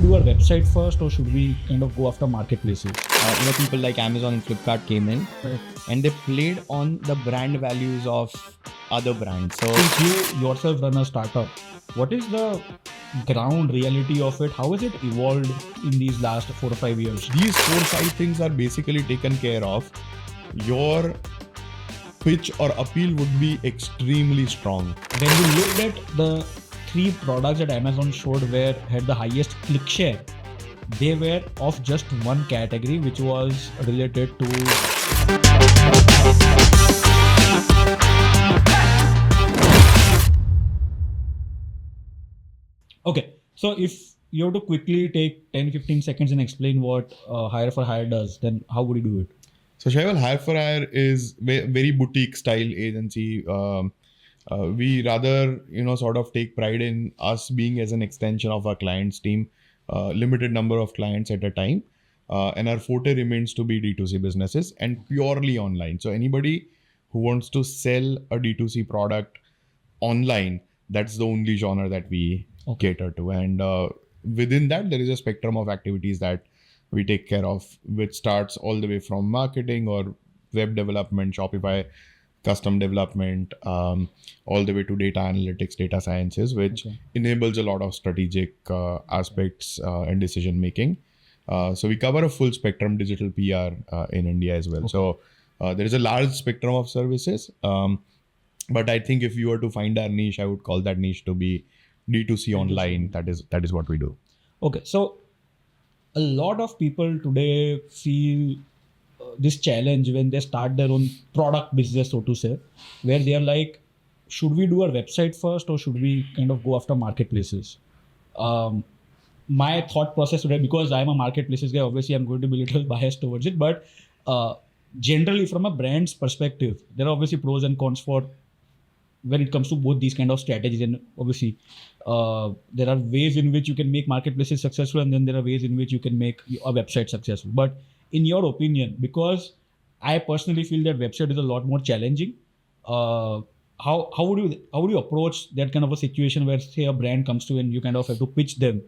do our website first, or should we kind of go after marketplaces? People like Amazon and Flipkart came in and they played on the brand values of other brands. So Since you yourself run a startup, what is the ground reality of it? How has it evolved in these last 4 or 5 years? these 4-5 things are basically taken care of. Your pitch or appeal would be extremely strong. When we looked at the 3 products that Amazon showed where had the highest click share, they were of just one category, which was related to okay. So if you have to quickly take 10-15 seconds and explain what Hire for Hire does, then how would you do it? So Shaival, Hire for Hire is very boutique style agency. We rather, sort of take pride in us being as an extension of our clients team, limited number of clients at a time. And our forte remains to be D2C businesses and purely online. So anybody who wants to sell a D2C product online, that's the only genre that we cater to. And within that, there is a spectrum of activities that we take care of, which starts all the way from marketing or web development, Shopify, custom development, all the way to data analytics, data sciences, which enables a lot of strategic aspects and decision making. So we cover a full spectrum digital PR in India as well. So there is a large spectrum of services. But I think if you were to find our niche, I would call that niche to be D2C online. That is what we do. Okay, so a lot of people today feel this challenge when they start their own product business, so to say, where they are like, should we do our website first, or should we kind of go after marketplaces? My thought process today, because I'm a marketplaces guy, obviously I'm going to be a little biased towards it, but generally from a brand's perspective, there are obviously pros and cons for when it comes to both these kind of strategies. And obviously there are ways in which you can make marketplaces successful, and then there are ways in which you can make a website successful. But in your opinion, because I personally feel that website is a lot more challenging, how would you approach that kind of a situation where, say, a brand comes to you and you kind of have to pitch them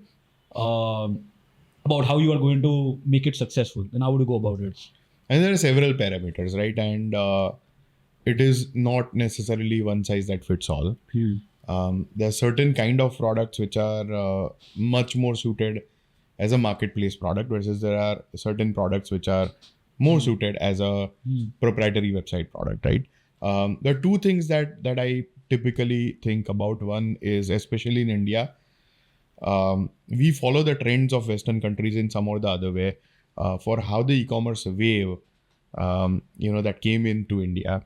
about how you are going to make it successful? Then how would you go about it? And there are several parameters, right? And it is not necessarily one size that fits all. There are certain kind of products which are much more suited as a marketplace product, versus there are certain products which are more suited as a proprietary website product, right? There are 2 things that I typically think about. One is, especially in India, we follow the trends of Western countries in some or the other way for how the e-commerce wave, that came into India.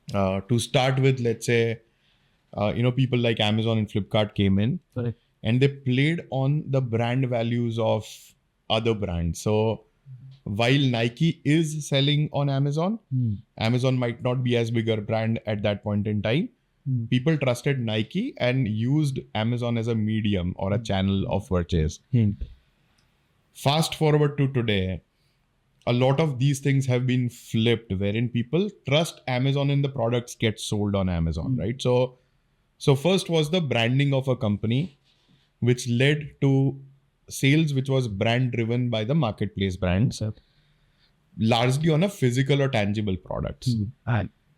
To start with, let's say, people like Amazon and Flipkart came in. Correct. And they played on the brand values of other brands. So while Nike is selling on Amazon, Amazon might not be as big a brand at that point in time. People trusted Nike and used Amazon as a medium or a channel of purchase. Fast forward to today, a lot of these things have been flipped, wherein people trust Amazon and the products get sold on Amazon, right? So first was the branding of a company, which led to sales, which was brand driven by the marketplace brands, largely on a physical or tangible products.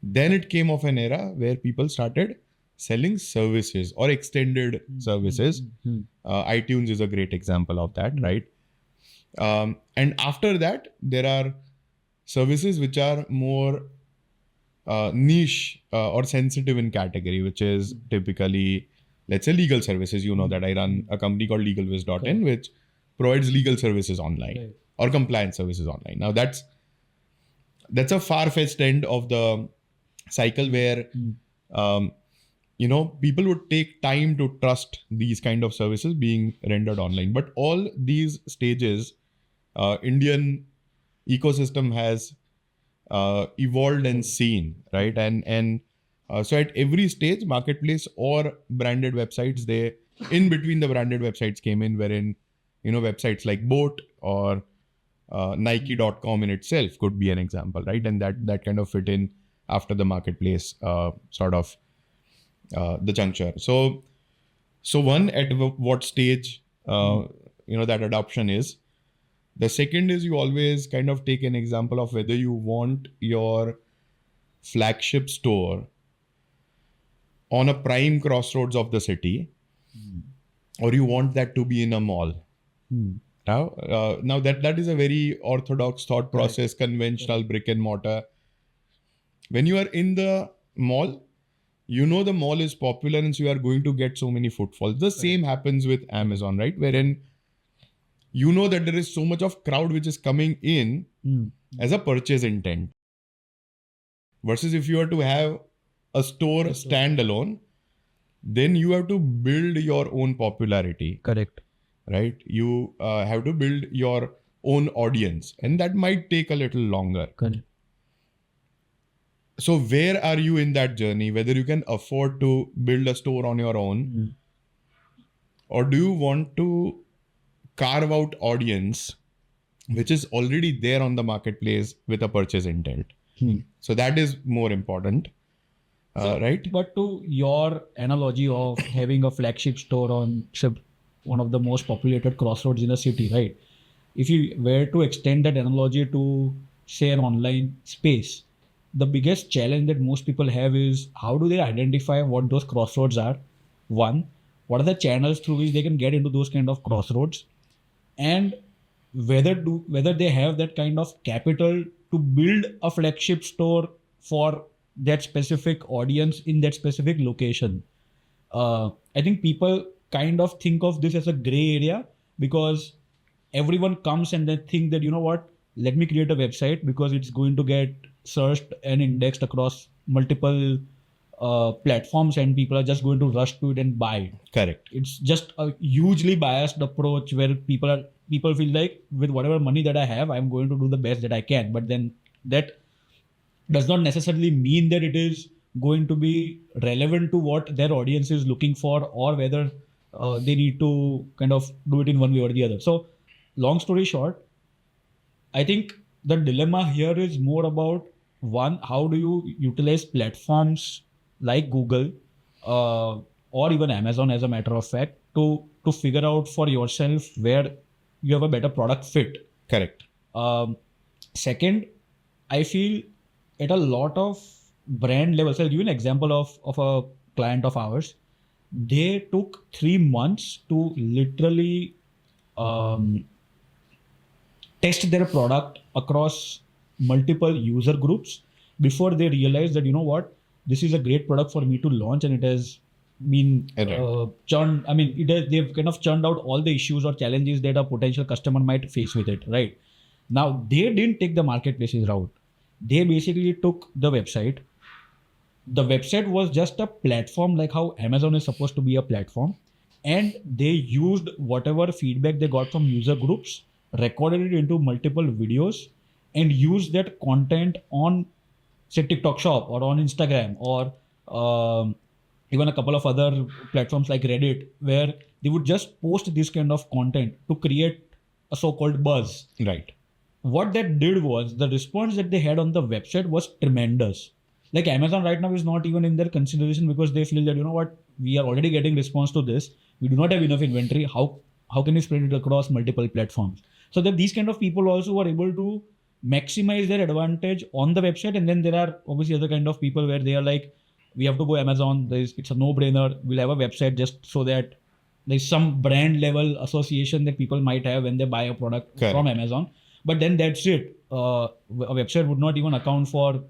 Then it came of an era where people started selling services or extended services. iTunes is a great example of that, right? And after that, there are services which are more niche or sensitive in category, which is typically, let's say, legal services. You know that I run a company called legalwiz.in, which provides legal services online or compliance services online. Now that's a far-fetched end of the cycle where people would take time to trust these kind of services being rendered online. But all these stages, Indian ecosystem has evolved and seen, right? And so at every stage, marketplace or branded websites, they in between the branded websites came in, wherein websites like Boat or Nike.com in itself could be an example, right? And that kind of fit in after the marketplace sort of the juncture. So one, at what stage that adoption is. The second is you always kind of take an example of whether you want your flagship store on a prime crossroads of the city, or you want that to be in a mall. Now that is a very orthodox thought process, conventional brick and mortar. When you are in the mall, the mall is popular and so you are going to get so many footfalls. The same happens with Amazon, right? Wherein that there is so much of crowd which is coming in as a purchase intent. Versus if you are to have a store standalone, then you have to build your own popularity. Correct. Right? You have to build your own audience, and that might take a little longer. Correct. So where are you in that journey? Whether you can afford to build a store on your own, or do you want to carve out audience which is already there on the marketplace with a purchase intent? So that is more important, right? But to your analogy of having a flagship store on one of the most populated crossroads in a city, right? If you were to extend that analogy to, say, an online space, the biggest challenge that most people have is how do they identify what those crossroads are? One, what are the channels through which they can get into those kind of crossroads? And whether they have that kind of capital to build a flagship store for that specific audience in that specific location. I think people kind of think of this as a gray area because everyone comes and they think that, let me create a website because it's going to get searched and indexed across multiple platforms and people are just going to rush to it and buy it. Correct. It's just a hugely biased approach where people feel like with whatever money that I have, I'm going to do the best that I can. But then that does not necessarily mean that it is going to be relevant to what their audience is looking for or whether they need to kind of do it in one way or the other. So long story short, I think the dilemma here is more about, one, how do you utilize platforms like Google or even Amazon, as a matter of fact, to figure out for yourself where you have a better product fit. Correct. Second, I feel at a lot of brand levels, I'll give you an example of a client of ours. They took 3 months to literally test their product across multiple user groups before they realized that, this is a great product for me to launch, and it has been churned. I mean, they've kind of churned out all the issues or challenges that a potential customer might face with it, right? Now, they didn't take the marketplaces route. They basically took the website. The website was just a platform like how Amazon is supposed to be a platform. And they used whatever feedback they got from user groups, recorded it into multiple videos, and used that content on, say, TikTok Shop or on Instagram or even a couple of other platforms like Reddit, where they would just post this kind of content to create a so-called buzz. Right. What that did was the response that they had on the website was tremendous. Like Amazon right now is not even in their consideration because they feel that, we are already getting response to this. We do not have enough inventory. How can we spread it across multiple platforms? So that these kind of people also were able to maximize their advantage on the website. And then there are obviously other kind of people where they are like, we have to go Amazon. It's a no-brainer. We'll have a website just so that there's some brand level association that people might have when they buy a product from Amazon. But then that's it. A website would not even account for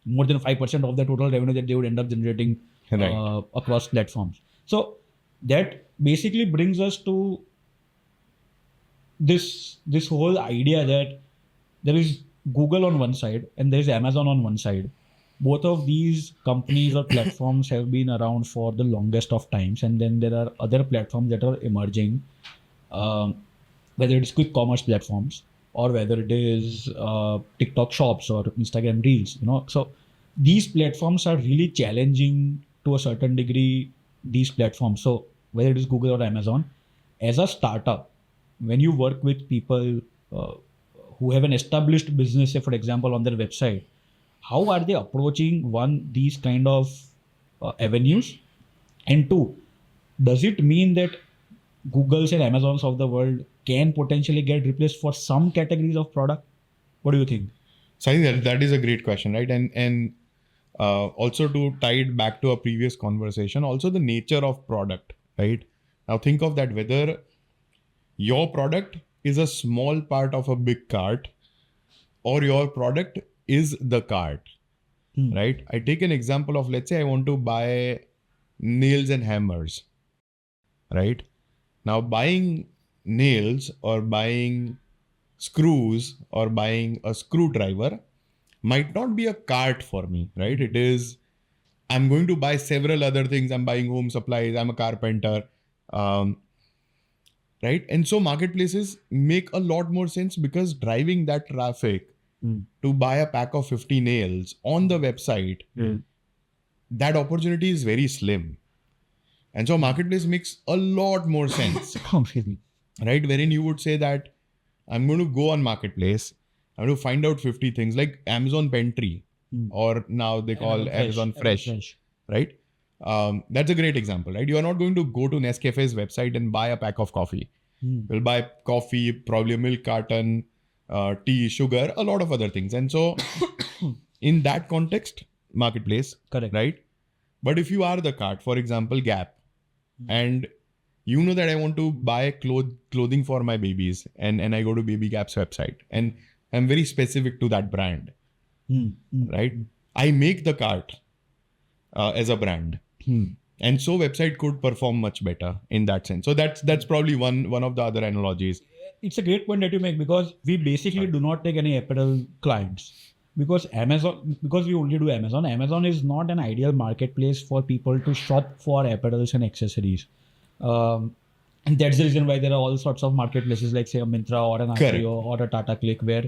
more than 5% of the total revenue that they would end up generating across platforms. So that basically brings us to this whole idea that there is Google on one side and there is Amazon on one side. Both of these companies or platforms have been around for the longest of times, and then there are other platforms that are emerging, whether it's quick commerce platforms or whether it is TikTok shops or Instagram reels. So these platforms are really challenging to a certain degree, these platforms. So whether it is Google or Amazon, as a startup, when you work with people who have an established business, say for example on their website, how are they approaching, one, these kind of avenues? And two, does it mean that Googles and Amazons of the world can potentially get replaced for some categories of product? What do you think? So I think that is a great question, right? And also to tie it back to a previous conversation, also the nature of product, right? Now think of that, whether your product is a small part of a big cart or your product is the cart, right? I take an example of, let's say I want to buy nails and hammers, right? Now buying nails or buying screws or buying a screwdriver might not be a cart for me, right? It is, I'm going to buy several other things. I'm buying home supplies. I'm a carpenter, right? And so marketplaces make a lot more sense because driving that traffic to buy a pack of 50 nails on the website, that opportunity is very slim. And so marketplace makes a lot more sense, Excuse me. right? Wherein you would say that I'm going to go on marketplace, I'm going to find out 50 things like Amazon Pantry, or now they call Amazon Fresh, right? That's a great example, right? You are not going to go to Nescafe's website and buy a pack of coffee. You'll buy coffee, probably a milk carton, tea, sugar, a lot of other things. And so in that context, marketplace, Correct. right? But if you are the cart, for example, Gap, and you know that I want to buy clothing for my babies, and I go to Baby Gap's website and I'm very specific to that brand, right? I make the cart as a brand. And so website could perform much better in that sense. So that's probably one of the other analogies. It's a great point that you make, because we basically do not take any apparel clients, because we only do Amazon. Amazon is not an ideal marketplace for people to shop for apparels and accessories. And that's the reason why there are all sorts of marketplaces like, say, a Myntra or an Ajio or a Tata Click, where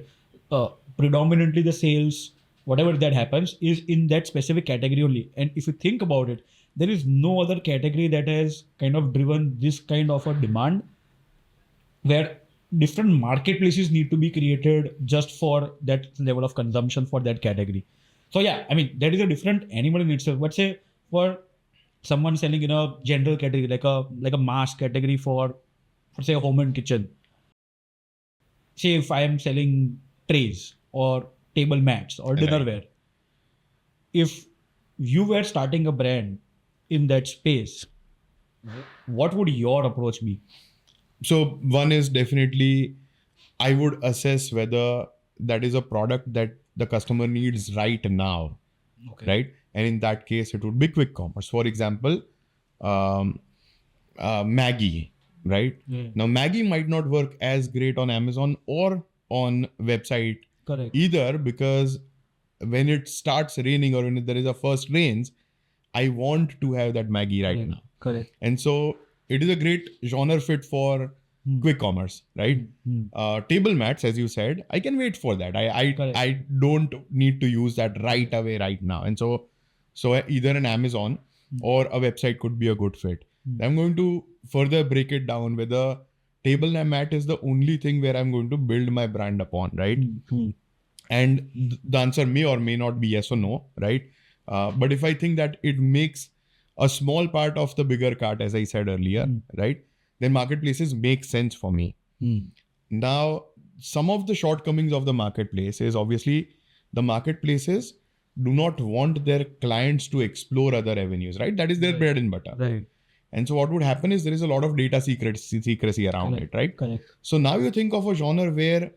predominantly the sales, whatever that happens, is in that specific category only. And if you think about it, there is no other category that has kind of driven this kind of a demand, where different marketplaces need to be created just for that level of consumption for that category. So yeah, I mean, that is a different animal in itself. But say for someone selling in a general category, like a mass category for say a home and kitchen. Say if I am selling trays or table mats or dinnerware, if you were starting a brand in that space, what would your approach be? So one is definitely, I would assess whether that is a product that the customer needs right now, right? And in that case, it would be quick commerce. For example, Maggie, right? Now, Maggie might not work as great on Amazon or on website either, because when it starts raining or when there is a first rains, I want to have that Maggie right now. And so it is a great genre fit for quick commerce, right? Table mats, as you said, I can wait for that. I don't need to use that right away, right now. And so either an Amazon or a website could be a good fit. I'm going to further break it down whether table mat is the only thing where I'm going to build my brand upon, right? And the answer may or may not be yes or no, right? But if I think that it makes a small part of the bigger cart, as I said earlier, right, then marketplaces make sense for me. Now, some of the shortcomings of the marketplace is obviously the marketplaces do not want their clients to explore other avenues, right? That is their bread and butter. Right. And so what would happen is there is a lot of data secrecy around it, right? So now you think of a genre where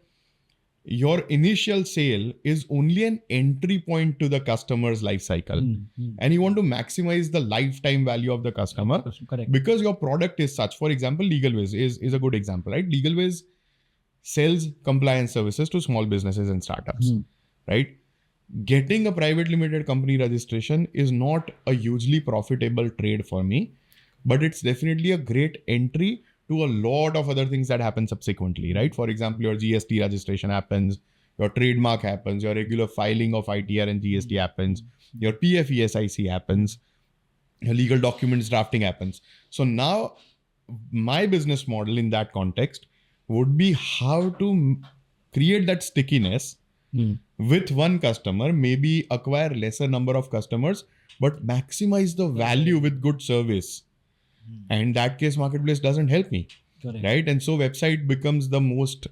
your initial sale is only an entry point to the customer's life cycle, and you want to maximize the lifetime value of the customer because your product is such. For example, LegalViz is a good example, right? LegalViz sells compliance services to small businesses and startups, right? Getting a private limited company registration is not a hugely profitable trade for me, but it's definitely a great entry to a lot of other things that happen subsequently, right? For example, your GST registration happens, your trademark happens, your regular filing of ITR and GST happens, your PF ESIC happens, your legal documents drafting happens. So now my business model in that context would be how to create that stickiness with one customer, maybe acquire lesser number of customers, but maximize the value with good service. And that case, marketplace doesn't help me. Correct. Right? And so website becomes the most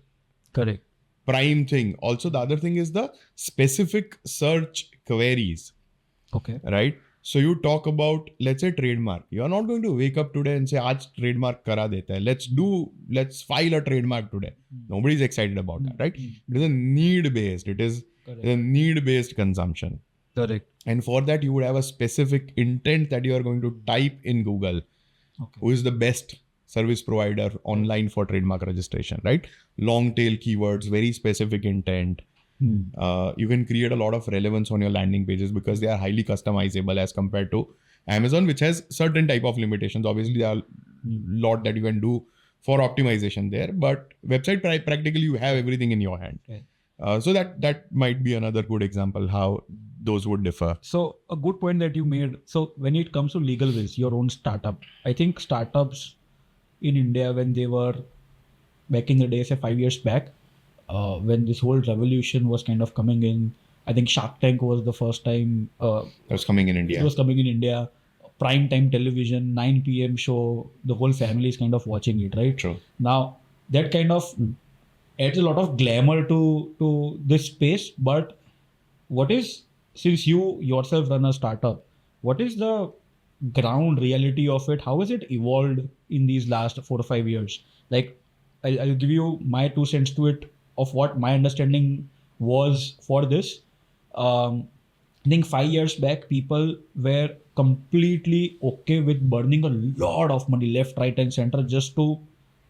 Correct. prime thing. Also, the other thing is the specific search queries. Okay. Right? So you talk about, let's say, trademark. You're not going to wake up today and say, "Aaj trademark kara deta hai. Let's file a trademark today." Nobody's excited about that, right? It is a need-based. It is a need-based consumption. Correct. And for that, you would have a specific intent that you are going to type in Google. Okay. Who is the best service provider online for trademark registration, right? Long tail keywords, very specific intent. You can create a lot of relevance on your landing pages because they are highly customizable as compared to Amazon, which has certain type of limitations. Obviously, there are a lot that you can do for optimization there, but website practically you have everything in your hand. Okay. So that might be another good example how those would differ. So a good point that you made. So when it comes to legal ways, your own startup, I think startups in India, when they were back in the day, say 5 years back, when this whole revolution was kind of coming in, I think Shark Tank was the first time That was coming in India. it was coming in India. Prime time television, 9 p.m. show, the whole family is kind of watching it, right? True. Now that kind of adds a lot of glamour to this space. But what is, since you yourself run a startup, what is the ground reality of it? How has it evolved in these last 4 or 5 years? Like, I'll give you my 2 cents to it of what my understanding was for this. I think 5 years back, people were completely okay with burning a lot of money left, right, and center just to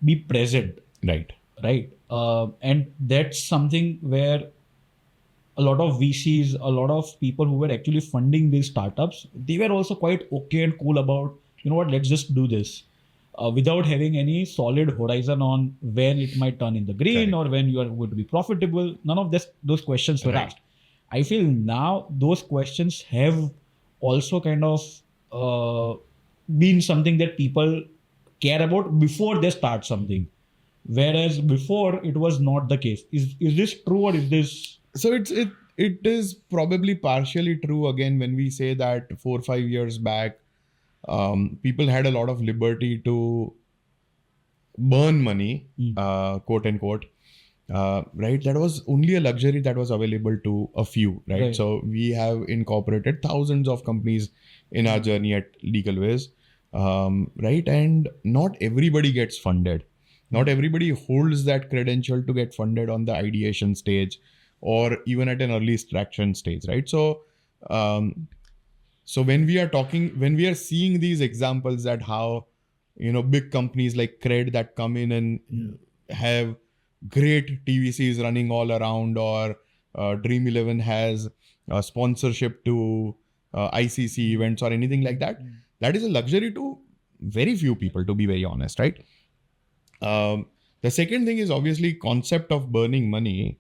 be present. Right. Right. And that's something where a lot of VCs, a lot of people who were actually funding these startups, they were also quite okay and cool about, you know what, let's just do this. Without having any solid horizon on when it might turn in the green. Correct. Or when you are going to be profitable. None of those questions were asked. I feel now those questions have also kind of been something that people care about before they start something. Whereas before it was not the case. Is this true, or is this? So it is probably partially true again when we say that 4 or 5 years back, people had a lot of liberty to burn money, quote unquote. Right, that was only a luxury that was available to a few, right? So we have incorporated thousands of companies in our journey at Legal Ways, right? And not everybody gets funded. Not everybody holds that credential to get funded on the ideation stage or even at an early traction stage, right? So, so when we are seeing these examples that how, big companies like Cred that come in and have great TVCs running all around, or Dream11 has sponsorship to ICC events or anything like that. That is a luxury to very few people, to be very honest, right? The second thing is obviously concept of burning money,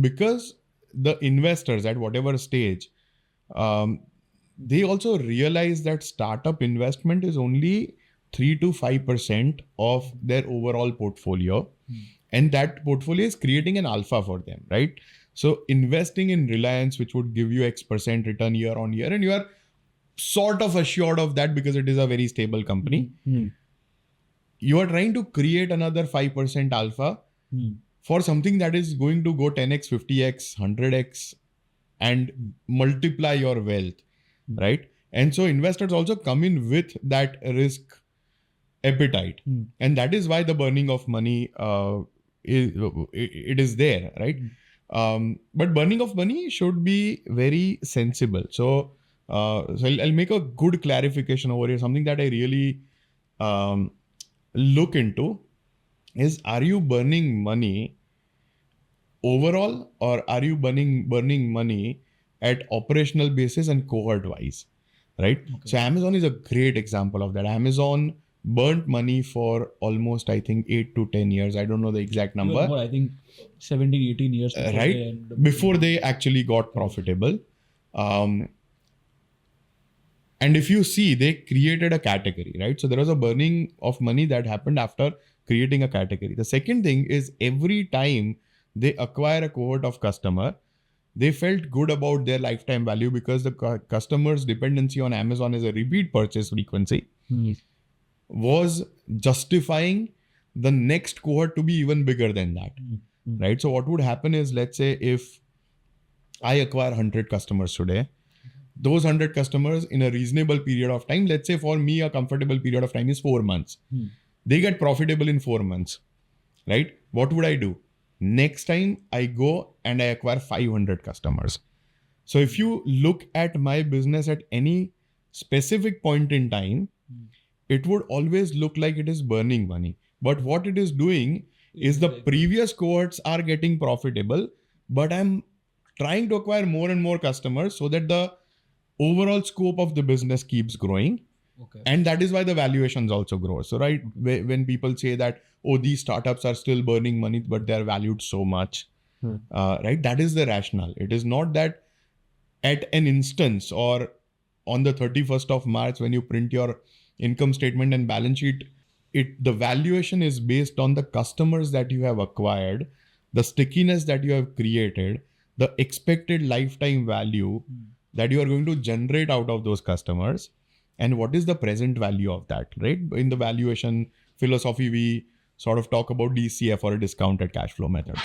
because the investors at whatever stage, they also realize that startup investment is only 3 to 5% of their overall portfolio. And that portfolio is creating an alpha for them, right? So investing in Reliance, which would give you X% return year on year, and you are sort of assured of that because it is a very stable company. You are trying to create another 5% alpha for something that is going to go 10x, 50x, 100x and multiply your wealth, right? And so investors also come in with that risk appetite. And that is why the burning of money, it is there, right? But burning of money should be very sensible. So I'll make a good clarification over here. Something that I really look into is, are you burning money overall, or are you burning money at operational basis and cohort wise, right? Okay. So Amazon is a great example of that. Amazon burnt money for almost, I think, 8 to 10 years. I don't know the exact number. More, I think 17, 18 years. Before they actually got profitable. And if you see, they created a category, right? So there was a burning of money that happened after creating a category. The second thing is, every time they acquire a cohort of customer, they felt good about their lifetime value because the customer's dependency on Amazon is a repeat purchase frequency. was justifying the next cohort to be even bigger than that, right? So what would happen is, let's say if I acquire 100 customers today, those 100 customers in a reasonable period of time, let's say for me, a comfortable period of time is 4 months. They get profitable in 4 months, right? What would I do? Next time I go and I acquire 500 customers. So if you look at my business at any specific point in time, it would always look like it is burning money. But what it is doing is the previous cohorts are getting profitable, but I'm trying to acquire more and more customers so that the overall scope of the business keeps growing. Okay. And that is why the valuations also grow. So, right, when people say that, oh, these startups are still burning money, but they're valued so much, right? That is the rationale. It is not that at an instance or on the 31st of March, when you print your income statement and balance sheet, the valuation is based on the customers that you have acquired, the stickiness that you have created, the expected lifetime value that you are going to generate out of those customers, and what is the present value of that, right? In the valuation philosophy, we sort of talk about DCF, or a discounted cash flow method.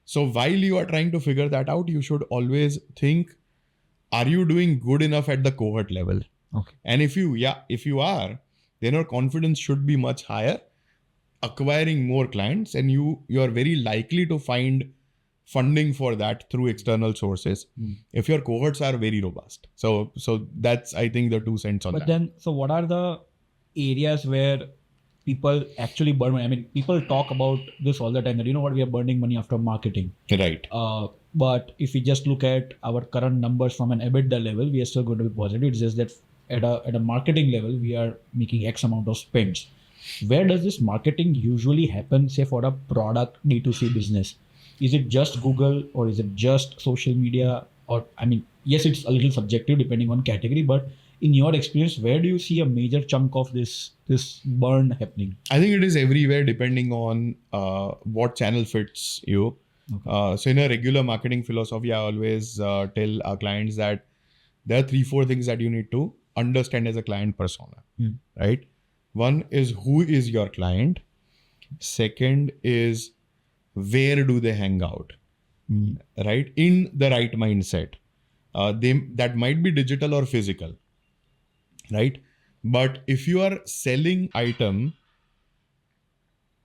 So while you are trying to figure that out, you should always think, are you doing good enough at the cohort level? Okay. And if you are, then your confidence should be much higher acquiring more clients, and you are very likely to find funding for that through external sources if your cohorts are very robust. So that's, I think, the 2 cents on that. But then, so what are the areas where people actually burn money? I mean, people talk about this all the time, that, you know what, we are burning money after marketing. Right. But if we just look at our current numbers from an EBITDA level, we are still going to be positive. It's just that at a marketing level, we are making X amount of spends. Where does this marketing usually happen, say for a product D2C business? Is it just Google, or is it just social media? Or, I mean, yes, it's a little subjective depending on category, but in your experience, where do you see a major chunk of this burn happening? I think it is everywhere depending on what channel fits you. Okay. So in a regular marketing philosophy, I always tell our clients that there are 3-4 things that you need to understand as a client persona, right? One is, who is your client? Second is, where do they hang out, right? In the right mindset. That might be digital or physical, right? But if you are selling item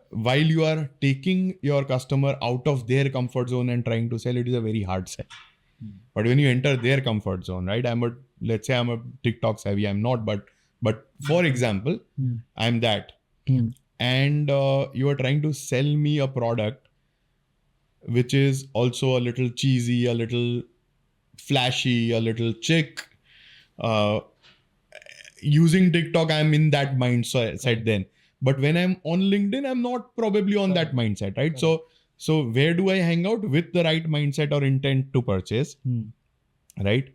while you are taking your customer out of their comfort zone and trying to sell, it is a very hard sell. But when you enter their comfort zone, right? Let's say I'm a TikTok savvy. I'm not, but for example, I'm that. And you are trying to sell me a product which is also a little cheesy, a little flashy, a little chic. Using TikTok, I'm in that mindset then. But when I'm on LinkedIn, I'm not probably on that mindset, right? So where do I hang out with the right mindset or intent to purchase, right?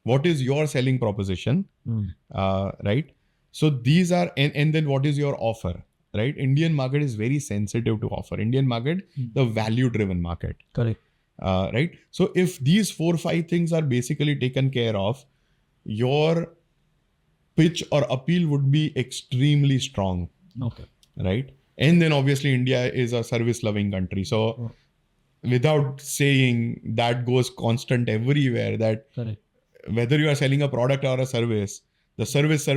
What is your selling proposition, right? So these are, and then what is your offer, right? Indian market is very sensitive to offer. Indian market, the value-driven market. Correct. Right? So if these 4-5 things are basically taken care of, your pitch or appeal would be extremely strong. Okay. Right? And then obviously India is a service-loving country. So without saying, that goes constant everywhere, that Correct. Whether you are selling a product or a service, the service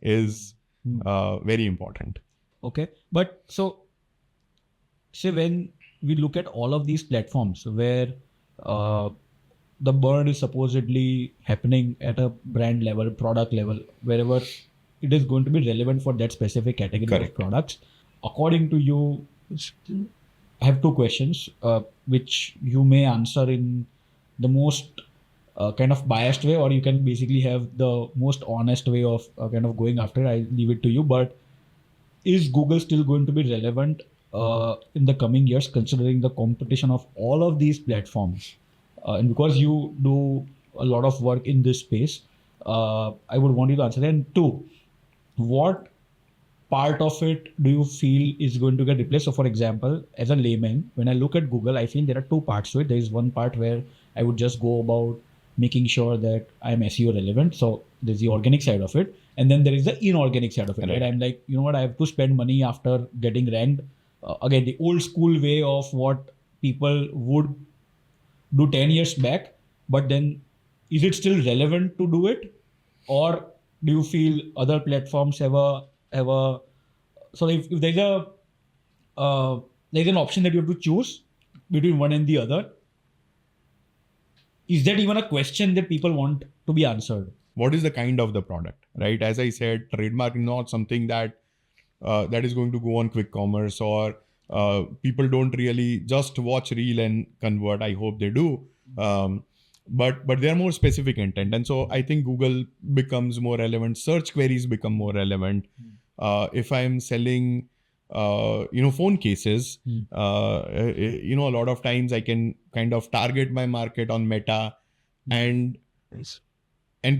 is very important. Okay. But so, say when we look at all of these platforms where the burn is supposedly happening at a brand level, product level, wherever it is going to be relevant for that specific category Correct. of products. According to you, I have 2 questions which you may answer in the most kind of biased way, or you can basically have the most honest way of kind of going after it. I leave it to you. But is Google still going to be relevant in the coming years, considering the competition of all of these platforms? And because you do a lot of work in this space, I would want you to answer that. And 2, what part of it do you feel is going to get replaced? So for example, as a layman, when I look at Google, I feel there are 2 parts to it. There is one part where I would just go about making sure that I'm SEO relevant. So there's the organic side of it. And then there is the inorganic side of it. Right. Right? I'm like, you know what, I have to spend money after getting ranked. Again, the old school way of what people would do 10 years back, but then is it still relevant to do it? Or do you feel other platforms have a so if there's an option that you have to choose between one and the other, is that even a question that people want to be answered? What is the kind of the product, right? As I said, trademark is not something that that is going to go on quick commerce, or people don't really just watch reel and convert. I hope they do. But they are more specific intent. And so I think Google becomes more relevant. Search queries become more relevant. If I'm selling, phone cases, a lot of times I can kind of target my market on Meta, and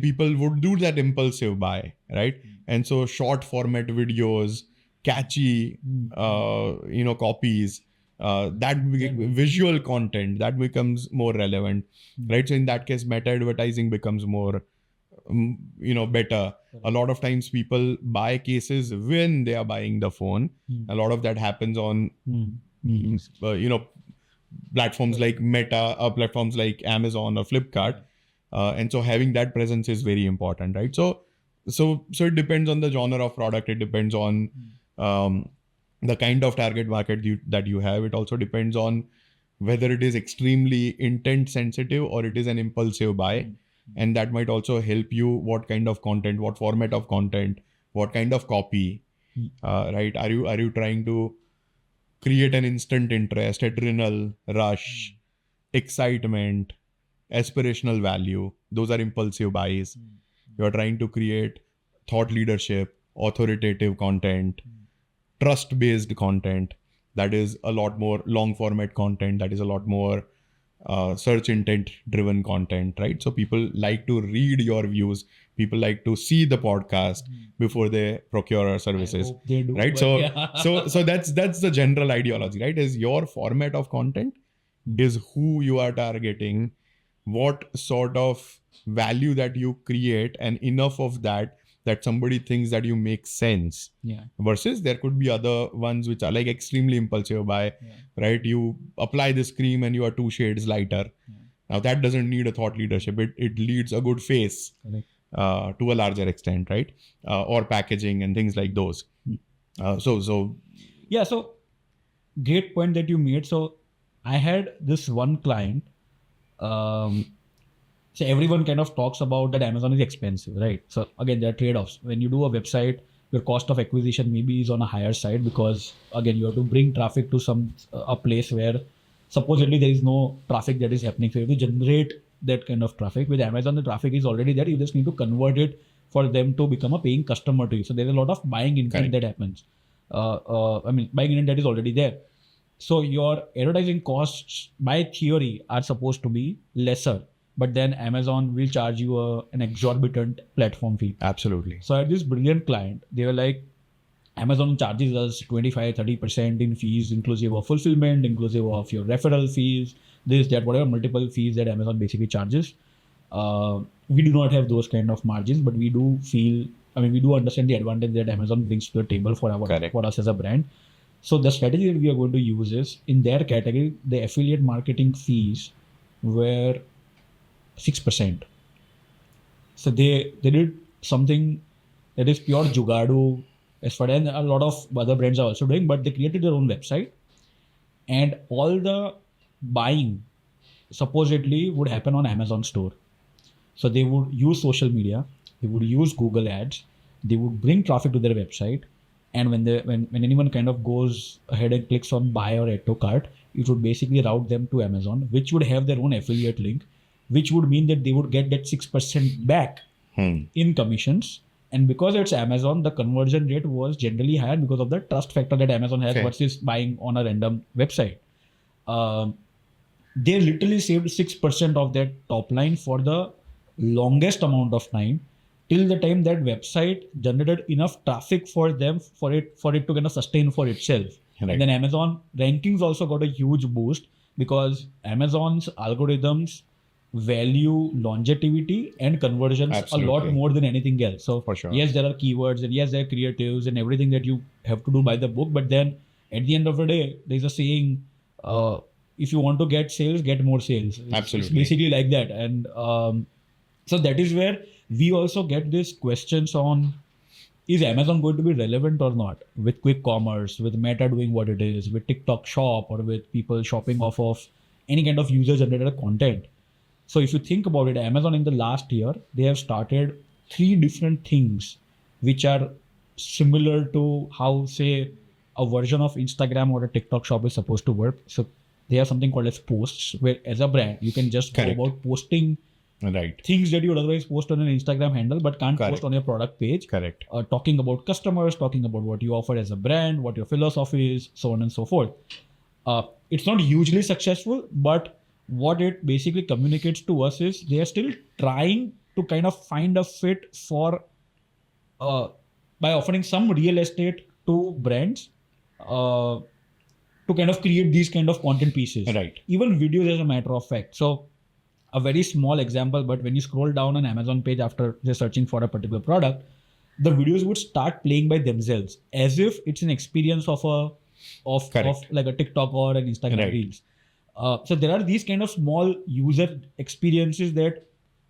people would do that impulsive buy, right? And so short format videos, catchy, copies, visual content, that becomes more relevant, right? So in that case, meta advertising becomes more, better. A lot of times people buy cases when they are buying the phone. A lot of that happens on, platforms like Meta, or platforms like Amazon or Flipkart. And so having that presence is very important, right? So it depends on the genre of product. It depends on the kind of target market that you have. It also depends on whether it is extremely intent sensitive or it is an impulsive buy. And that might also help you what kind of content, what format of content, what kind of copy, right? Are you trying to create an instant interest, adrenal rush, excitement, aspirational value? Those are impulsive buys. You're trying to create thought leadership, authoritative content, trust-based content. That is a lot more long format content. That is a lot more search intent driven content, right? So people like to read your views. People like to see the podcast before they procure our services. I hope they do, right? but So, yeah. so that's the general ideology, right? Is your format of content is who you are targeting, what sort of value that you create, and enough of that somebody thinks that you make sense. Yeah. Versus there could be other ones which are like extremely impulsive buy, right? You apply this cream and you are 2 shades lighter. Now that doesn't need a thought leadership. It leads a good face to a larger extent, right? Or packaging and things like those. So great point that you made. So I had this one client. So everyone kind of talks about that Amazon is expensive, right? So again, there are trade-offs. When you do a website, your cost of acquisition maybe is on a higher side because again, you have to bring traffic to a place where supposedly there is no traffic that is happening. So you have to generate that kind of traffic. With Amazon, the traffic is already there. You just need to convert it for them to become a paying customer to you. So there's a lot of buying intent that happens. Buying intent that is already there. So your advertising costs by theory are supposed to be lesser. But then Amazon will charge you an exorbitant platform fee. Absolutely. So I had this brilliant client. They were like, Amazon charges us 25-30% in fees, inclusive of fulfillment, inclusive of your referral fees, this, that, whatever multiple fees that Amazon basically charges. We do not have those kind of margins, but we do understand the advantage that Amazon brings to the table for us as a brand. So the strategy that we are going to use is, in their category, the affiliate marketing fees were 6%. So they did something that is pure jugadu as far as a lot of other brands are also doing, but they created their own website and all the buying supposedly would happen on Amazon store. So they would use social media, they would use Google ads, they would bring traffic to their website, and when anyone kind of goes ahead and clicks on buy or add to cart, it would basically route them to Amazon, which would have their own affiliate link, which would mean that they would get that 6% back in commissions. And because it's Amazon, the conversion rate was generally higher because of the trust factor that Amazon has versus buying on a random website. They literally saved 6% of their top line for the longest amount of time, till the time that website generated enough traffic for them for it to kind of sustain for itself. Right. And then Amazon rankings also got a huge boost because Amazon's algorithms value longevity and conversions a lot Absolutely. more than anything else. So For sure. yes, there are keywords and yes, there are creatives and everything that you have to do by the book. But then at the end of the day, there's a saying, if you want to get sales, get more sales. It's Absolutely. basically like that. And so that is where we also get these questions on, is Amazon going to be relevant or not with quick commerce, with Meta doing what it is, with TikTok Shop, or with people shopping off of any kind of user generated content? So if you think about it, Amazon in the last year, they have started 3 different things which are similar to how, say, a version of Instagram or a TikTok shop is supposed to work. So they have something called as posts, where as a brand, you can just Correct. go about posting Right. things that you would otherwise post on an Instagram handle, but can't Correct. post on your product page. Correct. Talking about customers, talking about what you offer as a brand, what your philosophy is, so on and so forth. It's not hugely successful, but what it basically communicates to us is they are still trying to kind of find a fit for by offering some real estate to brands to kind of create these kind of content pieces. Right. Even videos, as a matter of fact. So a very small example, but when you scroll down an Amazon page after just searching for a particular product, the videos would start playing by themselves as if it's an experience of Correct. like a TikTok or an Instagram Right. Reels. So there are these kind of small user experiences that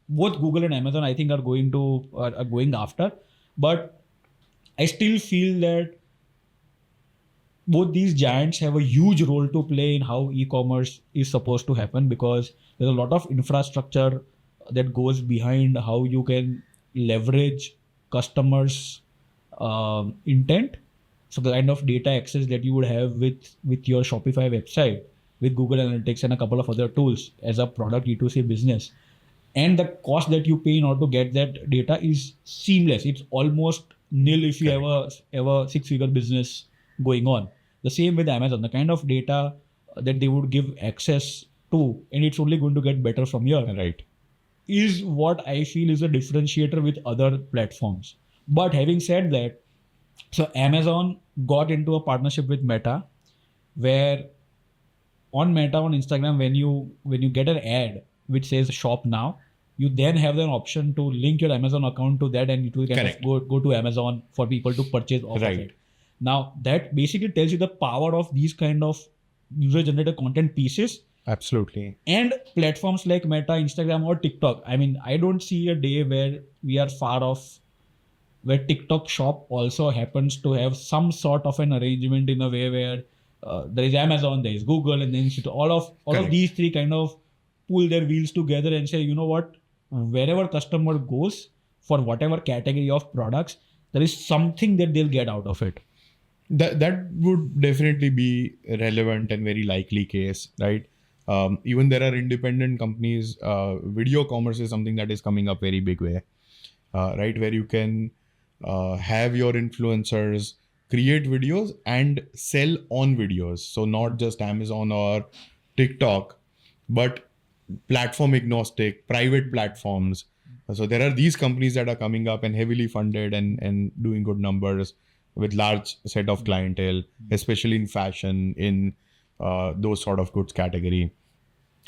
both Google and Amazon, I think, are going after. But I still feel that both these giants have a huge role to play in how e-commerce is supposed to happen, because there's a lot of infrastructure that goes behind how you can leverage customers' intent. So the kind of data access that you would have with your Shopify website, with Google Analytics and a couple of other tools as a product E2C business, and the cost that you pay in order to get that data is seamless. It's almost nil if you have a 6-figure business going on. The same with Amazon, the kind of data that they would give access to, and it's only going to get better from here, Right. is what I feel is a differentiator with other platforms. But having said that, so Amazon got into a partnership with Meta, where on Meta on Instagram, when you get an ad which says shop now, you then have an option to link your Amazon account to that, and it will kind Correct. of go to Amazon for people to purchase off Right. of it. Now that basically tells you the power of these kind of user generated content pieces. Absolutely. And platforms like Meta, Instagram, or TikTok. I mean, I don't see a day where we are far off, where TikTok Shop also happens to have some sort of an arrangement in a way where there is Amazon, there is Google, and then all of Correct. these three kind of pull their wheels together and say, you know what, wherever customer goes for whatever category of products, there is something that they'll get out of it. That would definitely be relevant and very likely case, right? Even there are independent companies. Video commerce is something that is coming up very big way, right? Where you can have your influencers create videos and sell on videos. So not just Amazon or TikTok, but platform agnostic, private platforms. So there are these companies that are coming up and heavily funded and doing good numbers with large set of clientele, especially in fashion, in those sort of goods category.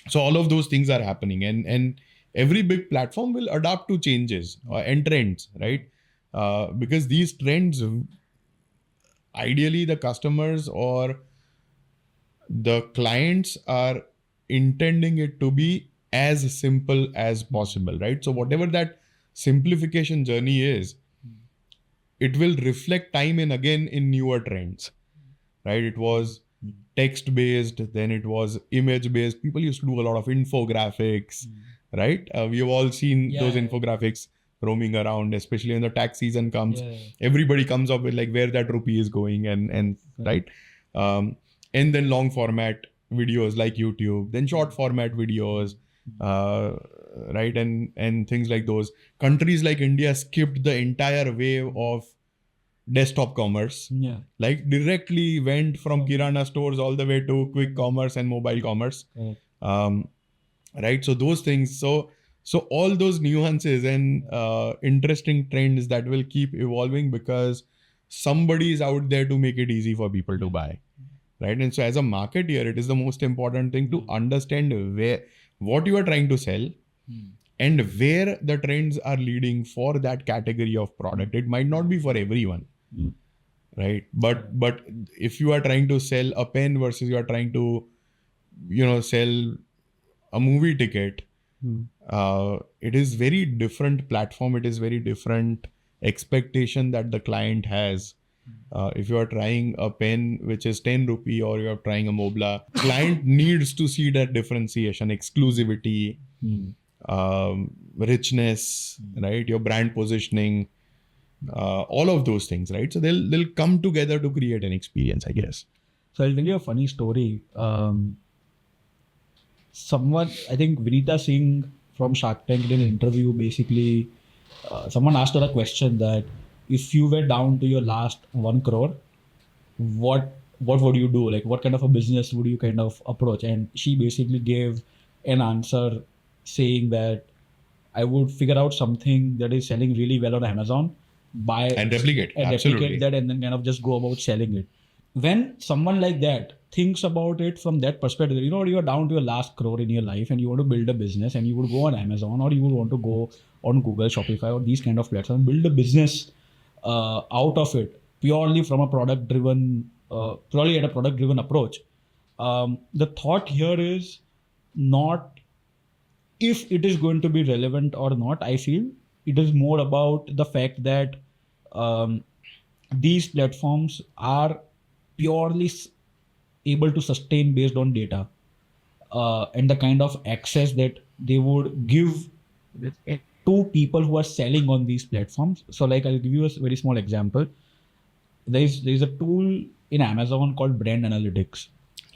So all of those things are happening, and every big platform will adapt to changes and trends, right? Because these trends, ideally the customers or the clients are intending it to be as simple as possible, right? So whatever that simplification journey is, it will reflect time and again in newer trends, right? It was text based, then it was image based. People used to do a lot of infographics, right? We have all seen those infographics roaming around, especially when the tax season comes. Everybody comes up with like where that rupee is going and right. And then long format videos like YouTube, then short format videos, right? And things like those. Countries like India skipped the entire wave of desktop commerce. Yeah. Like directly went from Kirana stores all the way to quick commerce and mobile commerce. Right? So those things. So all those nuances and interesting trends that will keep evolving because somebody is out there to make it easy for people to buy. Right? And so as a marketeer, it is the most important thing to understand what you are trying to sell, and where the trends are leading for that category of product. It might not be for everyone, right? But if you are trying to sell a pen versus you are trying to, sell a movie ticket, it is very different platform. It is very different expectation that the client has. If you are trying a pen which is 10 rupee or you are trying a Mobla, client needs to see that differentiation, exclusivity, richness, right? Your brand positioning, all of those things, right? So they'll come together to create an experience, I guess. So I'll tell you a funny story. Someone, I think Vinita Singh from Shark Tank did an interview. Basically, someone asked her a question that if you were down to your last 1 crore, what would you do? Like, what kind of a business would you kind of approach? And she basically gave an answer saying that I would figure out something that is selling really well on Amazon, buy And replicate. Absolutely. replicate that, and then kind of just go about selling it. When someone like that thinks about it from that perspective, you are down to your last crore in your life and you want to build a business, and you would go on Amazon or you would want to go on Google, Shopify, or these kind of platforms, build a business out of it purely from a product driven, purely at a product driven approach. The thought here is not if it is going to be relevant or not. I feel it is more about the fact that these platforms are purely able to sustain based on data and the kind of access that they would give to people who are selling on these platforms. So like, I'll give you a very small example. There's a tool in Amazon called brand analytics.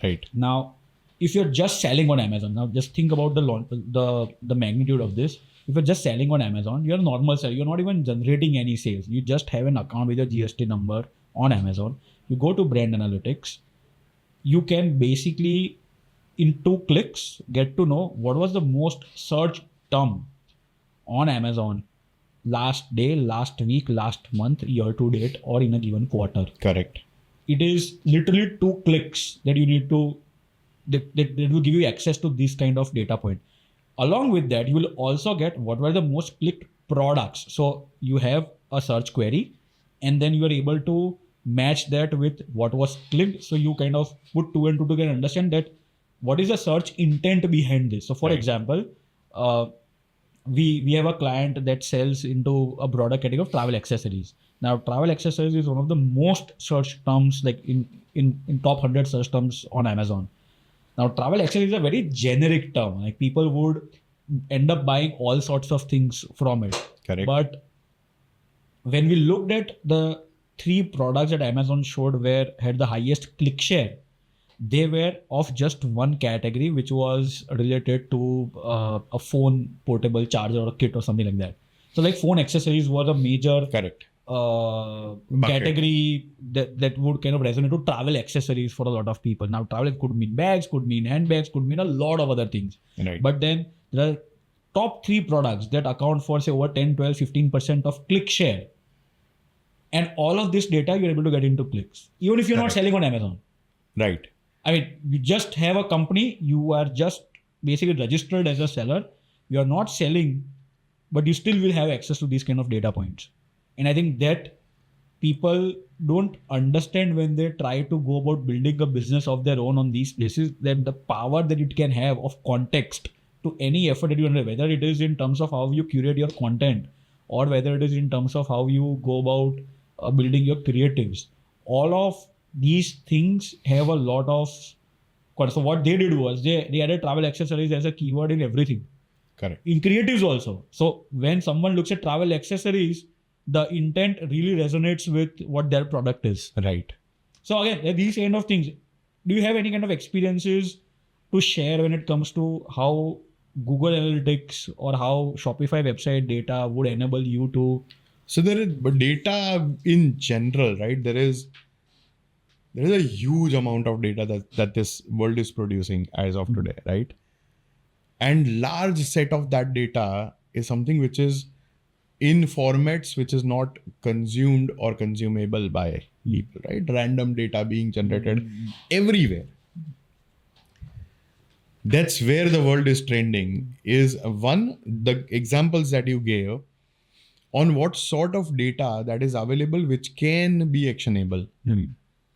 Right. Now, if you're just selling on Amazon, now just think about the magnitude of this. If you're just selling on Amazon, you're a normal seller. You're not even generating any sales. You just have an account with your GST number on Amazon. You go to brand analytics. You can basically, in 2 clicks, get to know what was the most searched term on Amazon last day, last week, last month, year to date, or in a given quarter. Correct. It is literally 2 clicks that you need to, that will give you access to this kind of data point. Along with that, you will also get what were the most clicked products. So you have a search query and then you are able to match that with what was clicked. So you kind of put 2 and 2 together and understand that what is the search intent behind this. So for example, we have a client that sells into a broader category of travel accessories. Now, travel accessories is one of the most searched terms, like in top 100 search terms on Amazon. Now, travel accessories is a very generic term. Like, people would end up buying all sorts of things from it. Correct. But when we looked at the 3 products that Amazon showed where had the highest click share, they were of just one category, which was related to a phone portable charger or a kit or something like that. So like phone accessories was a major Correct. Category that would kind of resonate to travel accessories for a lot of people. Now, travel could mean bags, could mean handbags, could mean a lot of other things. Right. But then there are top 3 products that account for say over 10, 12, 15% of click share. And all of this data you're able to get into clicks, even if you're not selling on Amazon. Right. I mean, you just have a company, you are just basically registered as a seller, you're not selling, but you still will have access to these kind of data points. And I think that people don't understand when they try to go about building a business of their own on these places, that the power that it can have of context to any effort that you do, whether it is in terms of how you curate your content or whether it is in terms of how you go about building your creatives. All of these things have a lot of. So what they did was they added travel accessories as a keyword in everything. Correct. In creatives also. So when someone looks at travel accessories, the intent really resonates with what their product is. Right. So again, these kind of things. Do you have any kind of experiences to share when it comes to how Google Analytics or how Shopify website data would enable you to? So there is, but data in general, right? There is a huge amount of data that this world is producing as of today, right? And large set of that data is something which is in formats which is not consumed or consumable by people, right? Random data being generated everywhere. That's where the world is trending. Is one, the examples that you gave on what sort of data that is available which can be actionable,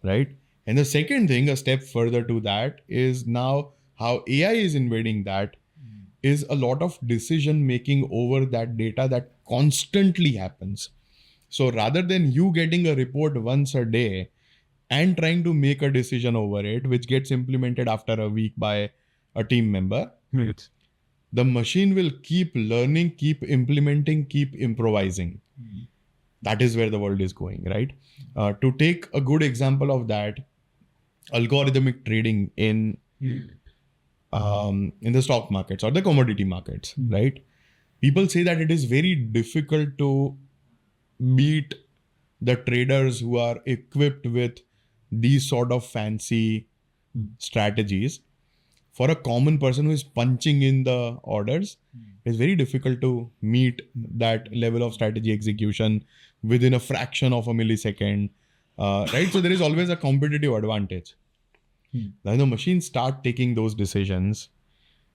right? And the second thing, a step further to that, is now how AI is invading that is a lot of decision making over that data that constantly happens. So rather than you getting a report once a day and trying to make a decision over it, which gets implemented after a week by a team member, the machine will keep learning, keep implementing, keep improvising. That is where the world is going, right? To take a good example of that, algorithmic trading in the stock markets or the commodity markets, right? People say that it is very difficult to beat the traders who are equipped with these sort of fancy strategies. For a common person who is punching in the orders, it's very difficult to meet that level of strategy execution within a fraction of a millisecond, right? So there is always a competitive advantage. When the machines start taking those decisions,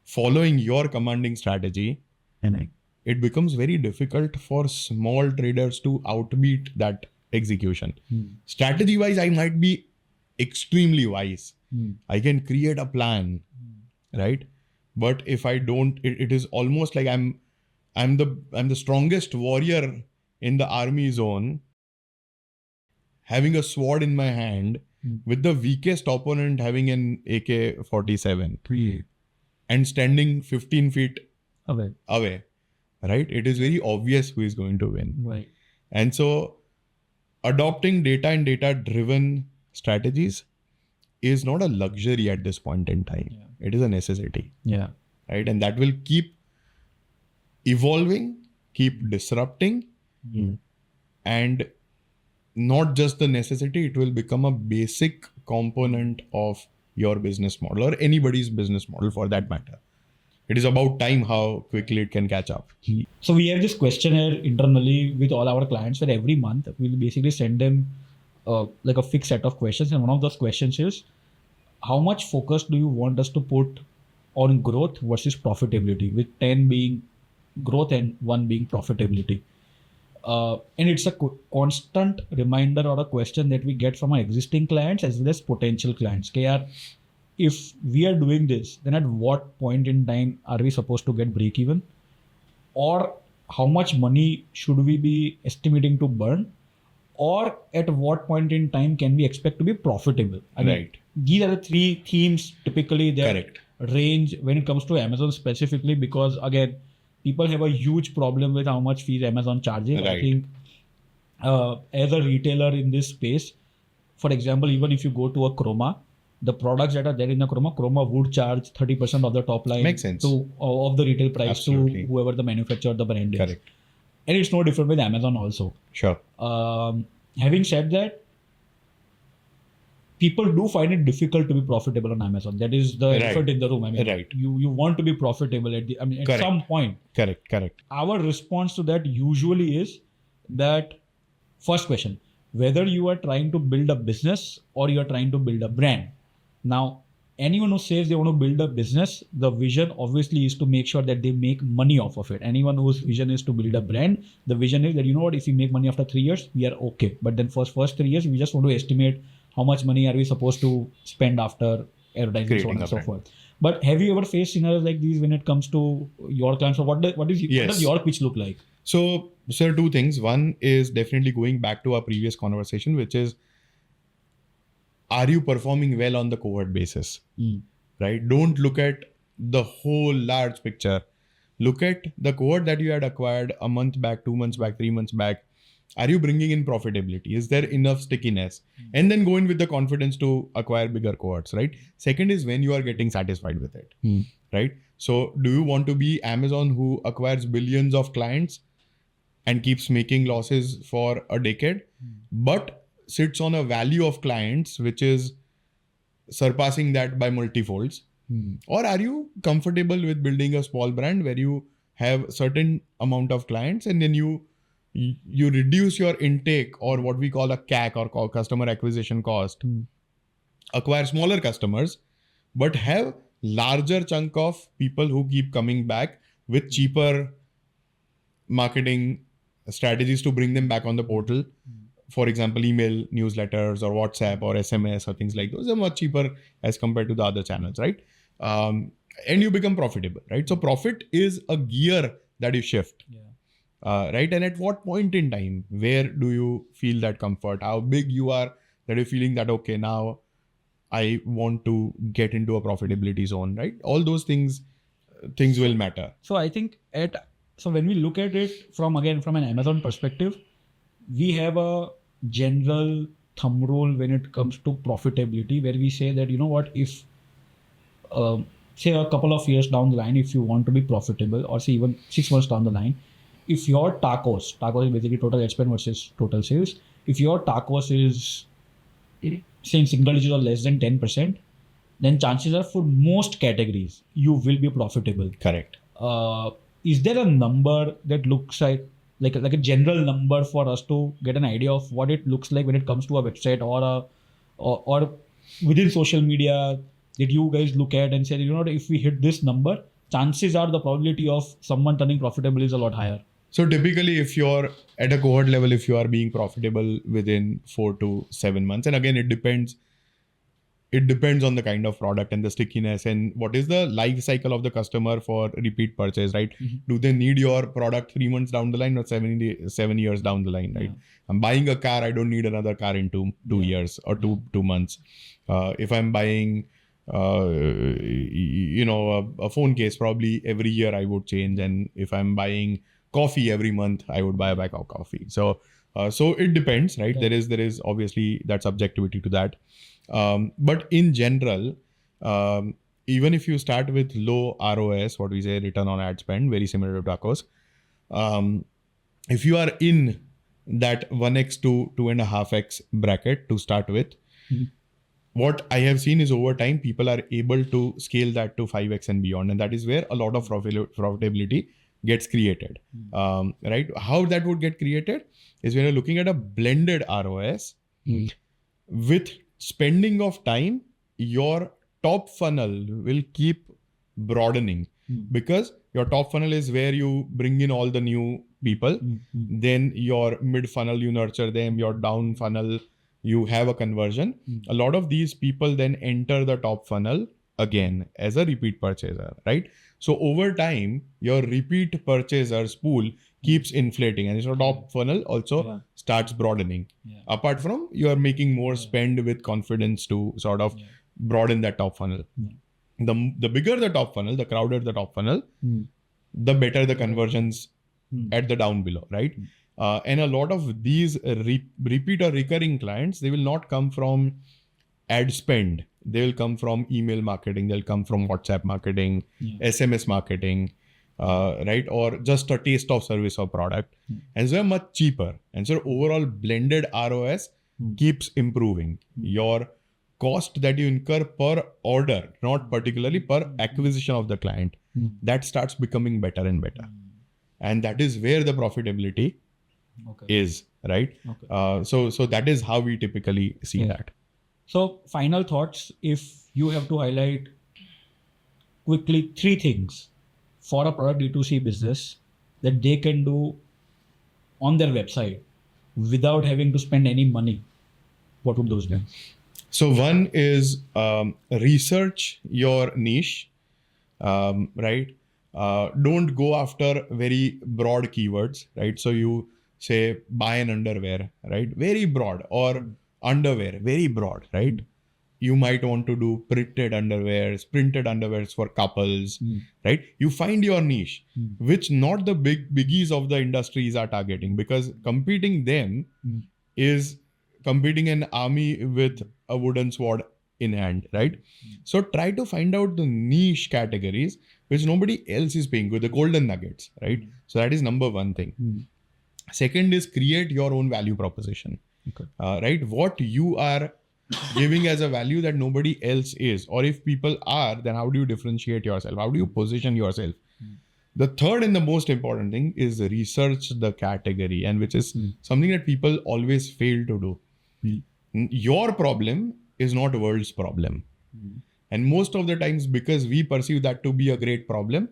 following your commanding strategy, it becomes very difficult for small traders to outbeat that execution. Strategy wise, I might be extremely wise. I can create a plan, right? But if I don't, it is almost like I'm the strongest warrior in the army zone, having a sword in my hand, with the weakest opponent having an AK-47 and standing 15 feet away, right? It is very obvious who is going to win. Right. And so adopting data and data-driven strategies is not a luxury at this point in time. Yeah. It is a necessity. Yeah. Right? And that will keep evolving, keep disrupting, and not just the necessity, it will become a basic component of your business model or anybody's business model for that matter. It is about time how quickly it can catch up. So we have this questionnaire internally with all our clients where every month we'll basically send them like a fixed set of questions. And one of those questions is, how much focus do you want us to put on growth versus profitability, with 10 being growth and 1 being profitability? And it's a constant reminder or a question that we get from our existing clients as well as potential clients. If we are doing this, then at what point in time are we supposed to get break even? Or how much money should we be estimating to burn? Or at what point in time can we expect to be profitable? I mean, these are the three themes typically that range when it comes to Amazon specifically, because again, people have a huge problem with how much fees Amazon charges. I think as a retailer in this space, for example, even if you go to a Chroma, the products that are there in the Chroma would charge 30% of the top line of the retail price to whoever the manufacturer, the brand is. Correct. And it's no different with Amazon also. Sure. Having said that, people do find it difficult to be profitable on Amazon. That is the effort in the room. I mean, you want to be profitable at some point. Correct. Our response to that usually is that first question, whether you are trying to build a business or you are trying to build a brand. Now, anyone who says they want to build a business, the vision obviously is to make sure that they make money off of it. Anyone whose vision is to build a brand, the vision is that, you know what, if we make money after 3 years, we are okay. But then first 3 years, we just want to estimate how much money are we supposed to spend after advertising, so on and so forth. But have you ever faced scenarios like these when it comes to your clients? Or what does your pitch look like? So, sir, two things. One is definitely going back to our previous conversation, which is, are you performing well on the cohort basis? Right? Don't look at the whole large picture. Look at the cohort that you had acquired a month back, 2 months back, 3 months back. Are you bringing in profitability? Is there enough stickiness? And then go in with the confidence to acquire bigger cohorts, right? Second is when you are getting satisfied with it, right? So do you want to be Amazon who acquires billions of clients and keeps making losses for a decade, but sits on a value of clients which is surpassing that by multifolds? Or are you comfortable with building a small brand where you have certain amount of clients and then you reduce your intake, or what we call a CAC or customer acquisition cost, acquire smaller customers, but have larger chunk of people who keep coming back with cheaper marketing strategies to bring them back on the portal. For example, email newsletters or WhatsApp or SMS or things like those are much cheaper as compared to the other channels, right? And you become profitable, right? So profit is a gear that you shift, right? And at what point in time, where do you feel that comfort? How big you are that you're feeling that, okay, now I want to get into a profitability zone, right? All those things will matter. So I think so when we look at it from an Amazon perspective, we have a general thumb rule when it comes to profitability, where we say that, you know what, if say a couple of years down the line, if you want to be profitable, or say even 6 months down the line, if your tacos is basically total ad spend versus total sales, if your tacos is say in single digits or less than 10%, then chances are for most categories you will be profitable. Correct. Is there a number that looks like a general number for us to get an idea of what it looks like when it comes to a website or within social media that you guys look at and say, you know, if we hit this number, chances are the probability of someone turning profitable is a lot higher? So typically, if you're at a cohort level, if you are being profitable within 4 to 7 months, and again, it depends on the kind of product and the stickiness and what is the life cycle of the customer for repeat purchase, right? Do they need your product 3 months down the line or 7 years down the line, right? I'm buying a car, I don't need another car in two years or two months. If I'm buying, a phone case, probably every year I would change. And if I'm buying coffee every month, I would buy a bag of coffee. So it depends, right? Yeah. There is obviously that subjectivity to that. But in general, even if you start with low ROS, what we say return on ad spend, very similar to tacos, if you are in that 1x to 2.5x bracket to start with, what I have seen is over time, people are able to scale that to 5x and beyond. And that is where a lot of profitability gets created, right? How that would get created is when you're looking at a blended ROS with spending of time, your top funnel will keep broadening because your top funnel is where you bring in all the new people. Then your mid funnel, you nurture them. Your down funnel, you have a conversion. A lot of these people then enter the top funnel again as a repeat purchaser, right? So over time, your repeat purchasers pool keeps inflating and your top funnel also starts broadening. Apart from you are making more spend with confidence to sort of broaden that top funnel. The bigger the top funnel, the crowded the top funnel, the better the conversions at the down below, right? And a lot of these repeat or recurring clients, they will not come from ad spend. They will come from email marketing. They'll come from WhatsApp marketing, SMS marketing, right? Or just a taste of service or product. And so they're much cheaper. And so overall blended ROS keeps improving. Your cost that you incur per order, not particularly per acquisition of the client, that starts becoming better and better. And that is where the profitability is, right? So that is how we typically see that. So final thoughts, if you have to highlight quickly 3 things for a product D2C business that they can do on their website without having to spend any money, what would those be? So one is research your niche, right? Don't go after very broad keywords, right? So you say buy an underwear, right? Very broad, or underwear, very broad, right? You might want to do printed underwears for couples, right? You find your niche, which not the biggies of the industries are targeting, because competing them is competing an army with a wooden sword in hand, right? So try to find out the niche categories which nobody else is paying with, the golden nuggets, right? So that is number one thing. Second is create your own value proposition, right? What you are giving as a value that nobody else is, or if people are, then how do you differentiate yourself? How do you position yourself? The third and the most important thing is research the category, and which is something that people always fail to do. Your problem is not the world's problem. And most of the times, because we perceive that to be a great problem,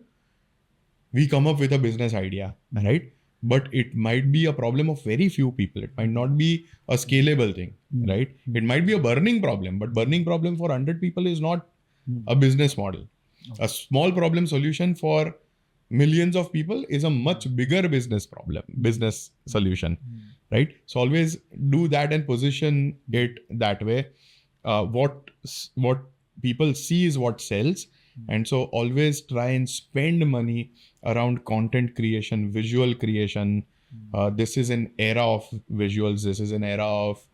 we come up with a business idea, right? But it might be a problem of very few people. It might not be a scalable thing, right? It might be a burning problem, but burning problem for 100 people is not a business model. A small problem solution for millions of people is a much bigger business solution, right? So always do that and position it that way. What people see is what sells. And so always try and spend money around content creation, visual creation. This is an era of visuals. This is an era of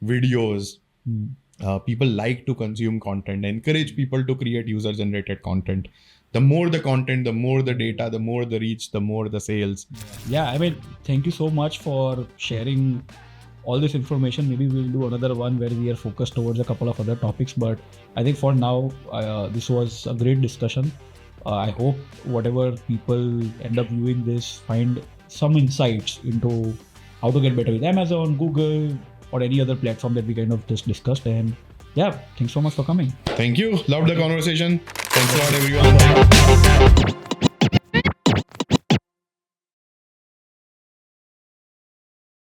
videos. People like to consume content. Encourage people to create user-generated content. The more the content, the more the data, the more the reach, the more the sales. Yeah, I mean, thank you so much for sharing all this information. Maybe we'll do another one where we are focused towards a couple of other topics, but I think for now, this was a great discussion. I hope whatever people end up viewing this find some insights into how to get better with Amazon, Google, or any other platform that we kind of just discussed. And yeah, thanks so much for coming. Thank you. Loved the conversation. Thanks a lot, everyone.